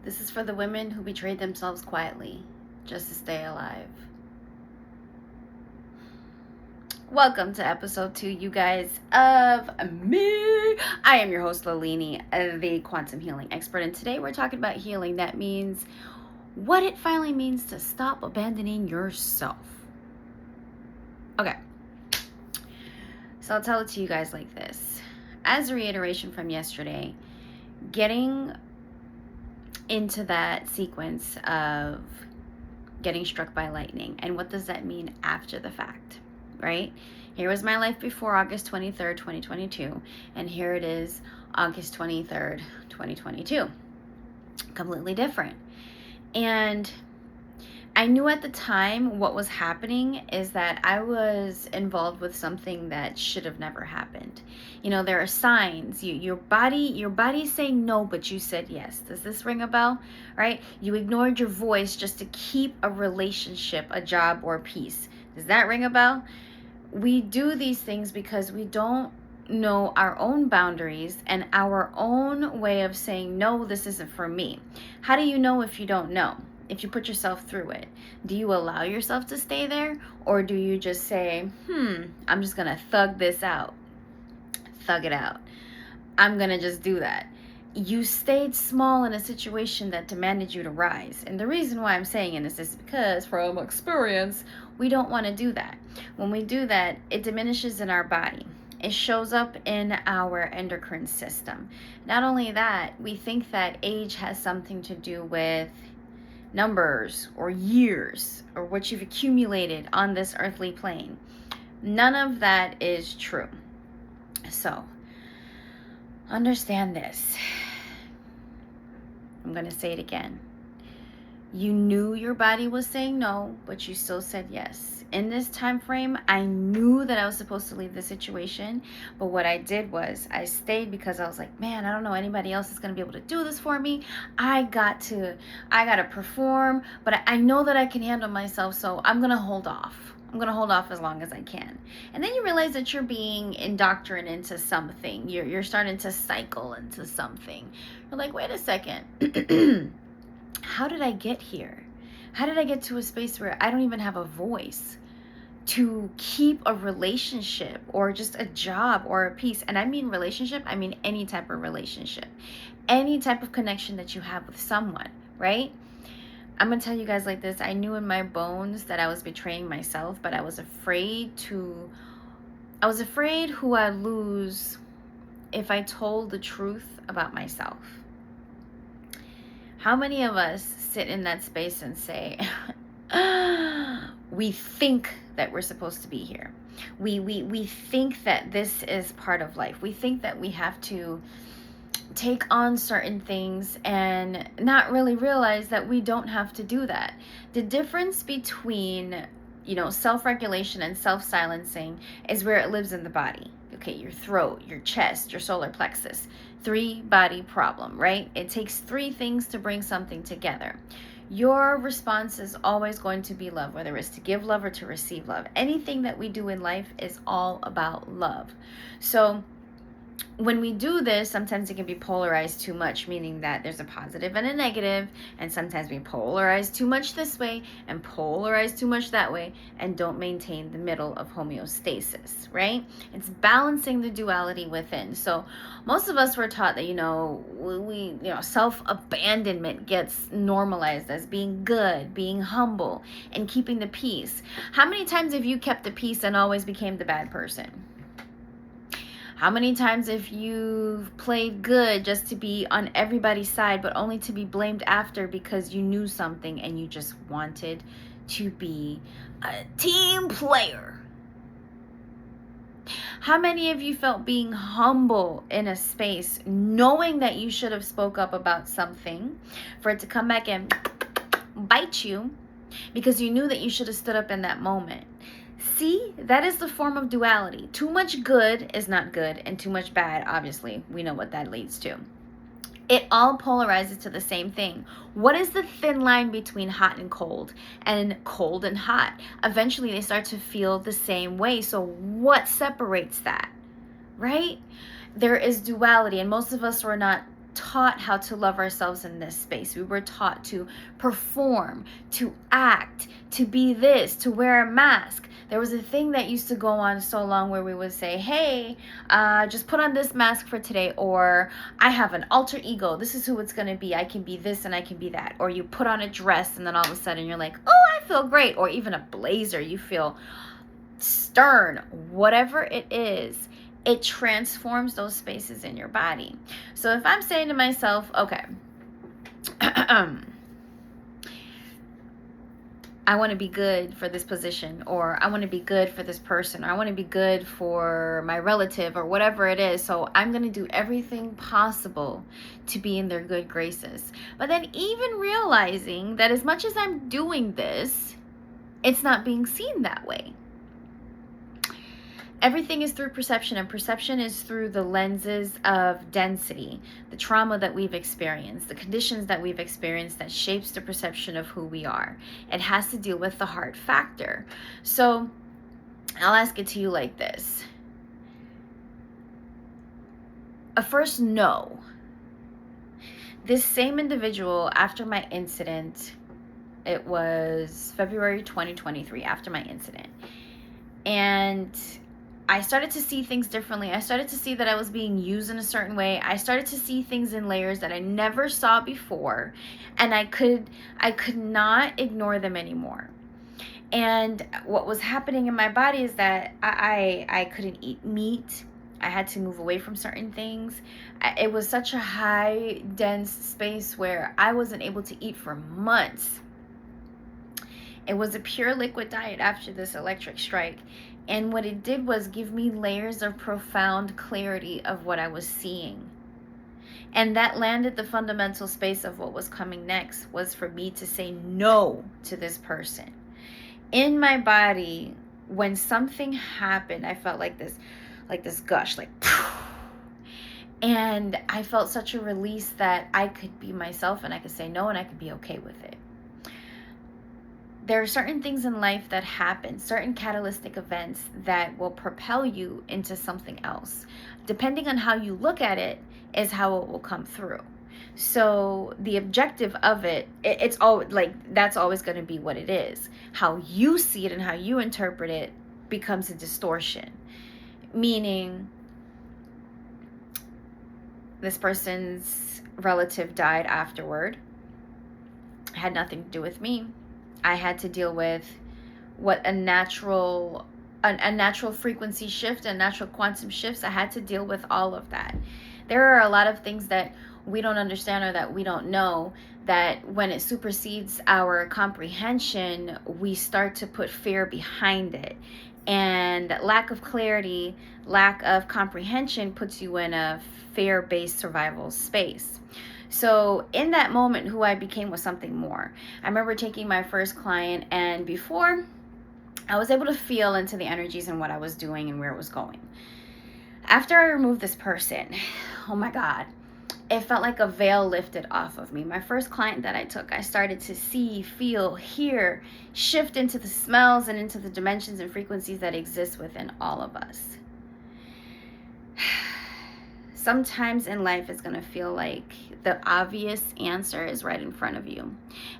This is for the women who betrayed themselves quietly just to stay alive. Welcome to episode 2, you guys, of me. I am your host, Lalini, the quantum healing expert, and today we're talking about healing. That means what it finally means to stop abandoning yourself. Okay, so I'll tell it to you guys like this. As a reiteration from yesterday, getting into that sequence of getting struck by lightning, and what does that mean after the fact, right? Here was my life before August 23rd, 2022, and here it is August 23rd, 2022. Completely different. And I knew at the time what was happening is that I was involved with something that should have never happened. You know, there are signs. Your body's saying no, but you said yes. Does this ring a bell? Right? You ignored your voice just to keep a relationship, a job, or peace. Does that ring a bell? We do these things because we don't know our own boundaries and our own way of saying, no, this isn't for me. How do you know if you don't know? If you put yourself through it, do you allow yourself to stay there? Or do you just say, I'm just gonna thug this out, thug it out. I'm gonna just do that. You stayed small in a situation that demanded you to rise. And the reason why I'm saying this is because from experience, we don't wanna do that. When we do that, it diminishes in our body. It shows up in our endocrine system. Not only that, we think that age has something to do with numbers or years or what you've accumulated on this earthly plane. None of that is true. So understand this. I'm going to say it again. You knew your body was saying no, but you still said yes. In this time frame, I knew that I was supposed to leave the situation, but what I did was I stayed because I was like, man, I don't know anybody else is going to be able to do this for me. I got to perform, but I know that I can handle myself, so I'm going to hold off. I'm going to hold off as long as I can. And then you realize that you're being indoctrinated into something. You're starting to cycle into something. You're like, wait a second. How did I get here? How did I get to a space where I don't even have a voice to keep a relationship or just a job or a peace? And I mean relationship, I mean any type of relationship, any type of connection that you have with someone, right? I'm going to tell you guys like this. I knew in my bones that I was betraying myself, but I was afraid who I'd lose if I told the truth about myself. How many of us sit in that space and say, we think that we're supposed to be here. We think that this is part of life. We think that we have to take on certain things and not really realize that we don't have to do that. The difference between, self-regulation and self-silencing is where it lives in the body. Okay, your throat, your chest, your solar plexus. 3-body problem, right? It takes 3 things to bring something together. Your response is always going to be love, whether it's to give love or to receive love. Anything that we do in life is all about love. So when we do this, sometimes it can be polarized too much, meaning that there's a positive and a negative, and sometimes we polarize too much this way and polarize too much that way and don't maintain the middle of homeostasis, right? It's balancing the duality within. So most of us were taught that, self-abandonment gets normalized as being good, being humble, and keeping the peace. How many times have you kept the peace and always became the bad person? How many times have you played good just to be on everybody's side, but only to be blamed after because you knew something and you just wanted to be a team player? How many of you felt being humble in a space, knowing that you should have spoke up about something, for it to come back and bite you because you knew that you should have stood up in that moment? See, that is the form of duality. Too much good is not good, and too much bad, obviously, we know what that leads to. It all polarizes to the same thing. What is the thin line between hot and cold and hot? Eventually, they start to feel the same way. So what separates that, right? There is duality, and most of us are not taught how to love ourselves in this space. We were taught to perform, to act, to be this, to wear a mask. There was a thing that used to go on so long where we would say, hey, just put on this mask for today, or I have an alter ego. This is who it's going to be. I can be this and I can be that. Or you put on a dress and then all of a sudden you're like, oh, I feel great. Or even a blazer, you feel stern. Whatever it is, it transforms those spaces in your body. So if I'm saying to myself, okay, I want to be good for this position, or I want to be good for this person, or I want to be good for my relative, or whatever it is. So I'm going to do everything possible to be in their good graces. But then even realizing that as much as I'm doing this, it's not being seen that way. Everything is through perception, and perception is through the lenses of density, the trauma that we've experienced, the conditions that we've experienced that shapes the perception of who we are. It has to deal with the heart factor. So I'll ask it to you like this. A first no. This same individual, after my incident, it was February 2023, after my incident, and I started to see things differently. I started to see that I was being used in a certain way. I started to see things in layers that I never saw before, and I could not ignore them anymore. And what was happening in my body is that I couldn't eat meat. I had to move away from certain things. It was such a high, dense space where I wasn't able to eat for months. It was a pure liquid diet after this electric strike. And what it did was give me layers of profound clarity of what I was seeing. And that landed the fundamental space of what was coming next, was for me to say no to this person. In my body, when something happened, I felt like this gush, like, and I felt such a release that I could be myself and I could say no and I could be okay with it. There are certain things in life that happen, certain catalytic events that will propel you into something else. Depending on how you look at it is how it will come through. So the objective of it's all like, that's always going to be what it is. How you see it and how you interpret it becomes a distortion. Meaning, this person's relative died afterward. It had nothing to do with me. I had to deal with what a natural frequency shift and natural quantum shifts. I had to deal with all of that. There are a lot of things that we don't understand or that we don't know, that when it supersedes our comprehension, we start to put fear behind it. And lack of clarity, lack of comprehension puts you in a fear-based survival space. So in that moment, who I became was something more. I remember taking my first client, and before, I was able to feel into the energies and what I was doing and where it was going. After I removed this person, oh my God, it felt like a veil lifted off of me. My first client that I took, I started to see, feel, hear, shift into the smells and into the dimensions and frequencies that exist within all of us. Sometimes in life it's going to feel like the obvious answer is right in front of you.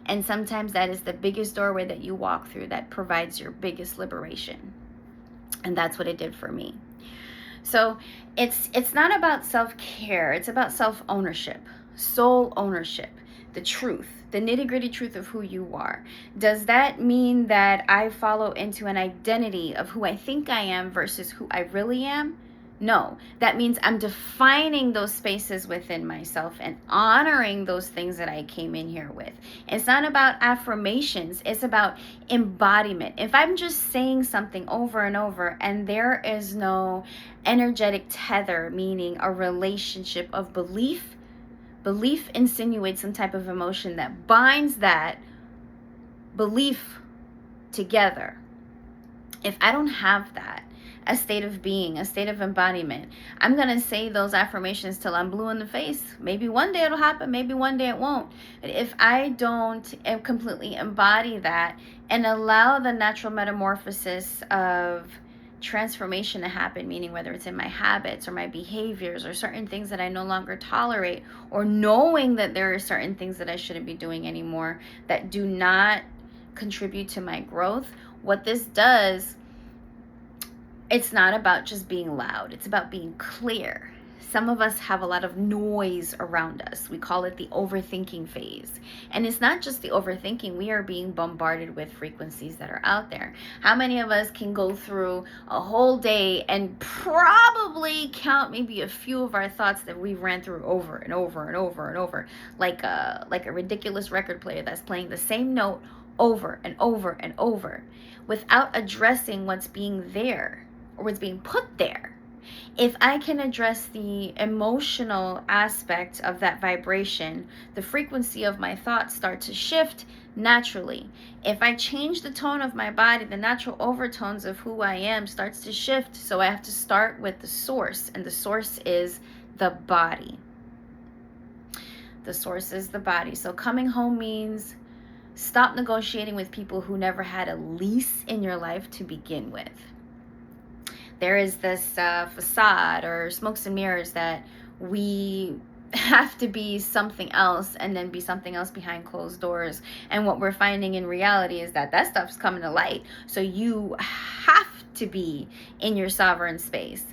And sometimes that is the biggest doorway that you walk through that provides your biggest liberation. And that's what it did for me. So it's not about self-care. It's about self-ownership, soul ownership, the truth, the nitty-gritty truth of who you are. Does that mean that I follow into an identity of who I think I am versus who I really am? No, that means I'm defining those spaces within myself and honoring those things that I came in here with. It's not about affirmations. It's about embodiment. If I'm just saying something over and over and there is no energetic tether, meaning a relationship of belief insinuates some type of emotion that binds that belief together. If I don't have that, a state of being, a state of embodiment, I'm going to say those affirmations till I'm blue in the face. Maybe one day it'll happen, maybe one day it won't. But if I don't completely embody that and allow the natural metamorphosis of transformation to happen, meaning whether it's in my habits or my behaviors or certain things that I no longer tolerate, or knowing that there are certain things that I shouldn't be doing anymore that do not contribute to my growth, what this does, it's not about just being loud. It's about being clear. Some of us have a lot of noise around us. We call it the overthinking phase. And it's not just the overthinking. We are being bombarded with frequencies that are out there. How many of us can go through a whole day and probably count maybe a few of our thoughts that we've ran through over and over and over and over, like a ridiculous record player that's playing the same note over and over and over without addressing what's being there or what's being put there. If I can address the emotional aspect of that vibration, the frequency of my thoughts start to shift naturally. If I change the tone of my body, the natural overtones of who I am starts to shift. So I have to start with the source, and the source is the body. The source is the body. So coming home means stop negotiating with people who never had a lease in your life to begin with. There is this facade or smokes and mirrors that we have to be something else and then be something else behind closed doors. And what we're finding in reality is that stuff's coming to light. So you have to be in your sovereign space,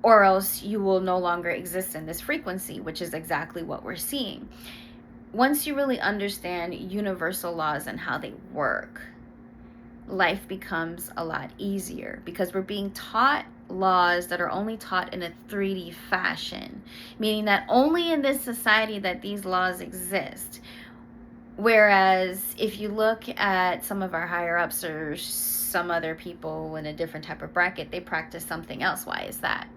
or else you will no longer exist in this frequency, which is exactly what we're seeing. Once you really understand universal laws and how they work, life becomes a lot easier, because we're being taught laws that are only taught in a 3D fashion, meaning that only in this society that these laws exist. Whereas if you look at some of our higher ups or some other people in a different type of bracket, they practice something else. Why is that?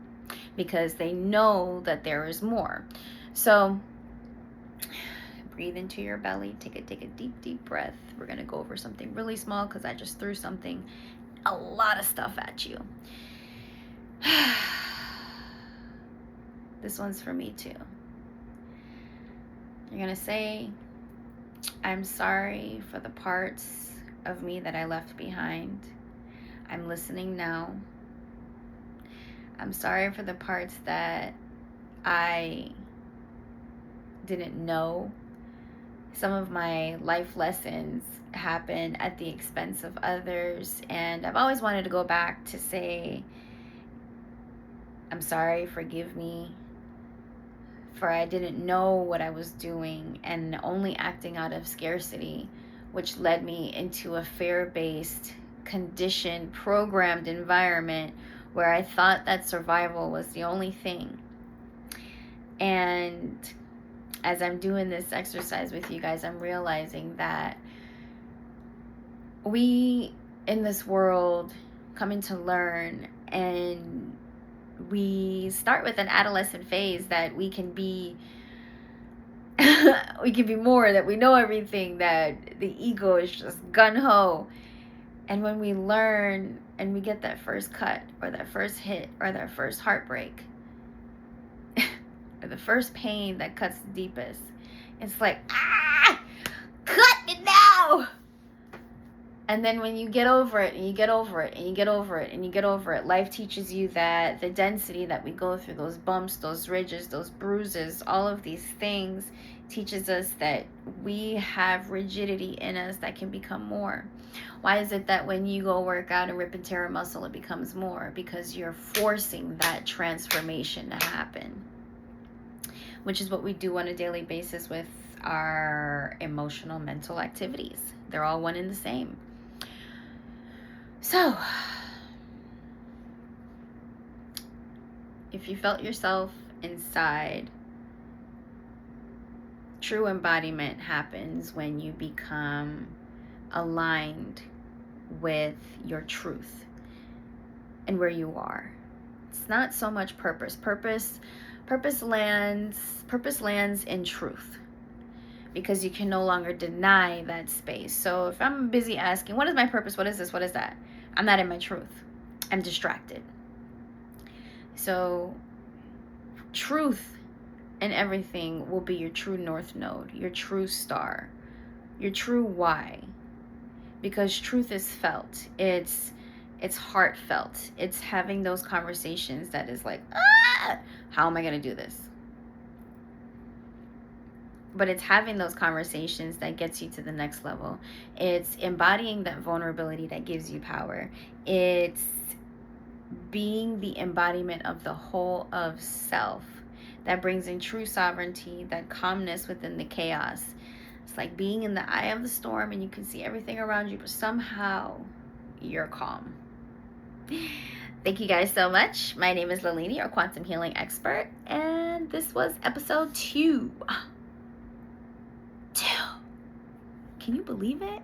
Because they know that there is more. So breathe into your belly, take a deep breath. We're going to go over something really small because I just threw a lot of stuff at you. This one's for me too. You're going to say, I'm sorry for the parts of me that I left behind. I'm listening now. I'm sorry for the parts that I didn't know. Some of my life lessons happen at the expense of others, and I've always wanted to go back to say, I'm sorry, forgive me, for I didn't know what I was doing and only acting out of scarcity, which led me into a fear-based, conditioned, programmed environment where I thought that survival was the only thing. And as I'm doing this exercise with you guys, I'm realizing that we in this world coming to learn, and we start with an adolescent phase that we can be more, that we know everything, that the ego is just gung-ho. And when we learn and we get that first cut or that first hit or that first heartbreak, or the first pain that cuts the deepest, it's like, cut it now. And then when you get over it, and you get over it, and you get over it, and you get over it, life teaches you that the density that we go through, those bumps, those ridges, those bruises, all of these things teaches us that we have rigidity in us that can become more. Why is it that when you go work out and rip and tear a muscle, it becomes more? Because you're forcing that transformation to happen, which is what we do on a daily basis with our emotional, mental activities. They're all one and the same. So, if you felt yourself inside, true embodiment happens when you become aligned with your truth and where you are. It's not so much purpose. Purpose lands in truth, because you can no longer deny that space. So if I'm busy asking, what is my purpose? What is this? What is that? I'm not in my truth. I'm distracted. So truth and everything will be your true north node, your true star, your true why. Because truth is felt. It's It's heartfelt. It's having those conversations that is like, how am I going to do this? But it's having those conversations that gets you to the next level. It's embodying that vulnerability that gives you power. It's being the embodiment of the whole of self that brings in true sovereignty, that calmness within the chaos. It's like being in the eye of the storm and you can see everything around you, but somehow you're calm. Thank you guys so much. My name is Lalini, your quantum healing expert, and this was episode 2. Can you believe it?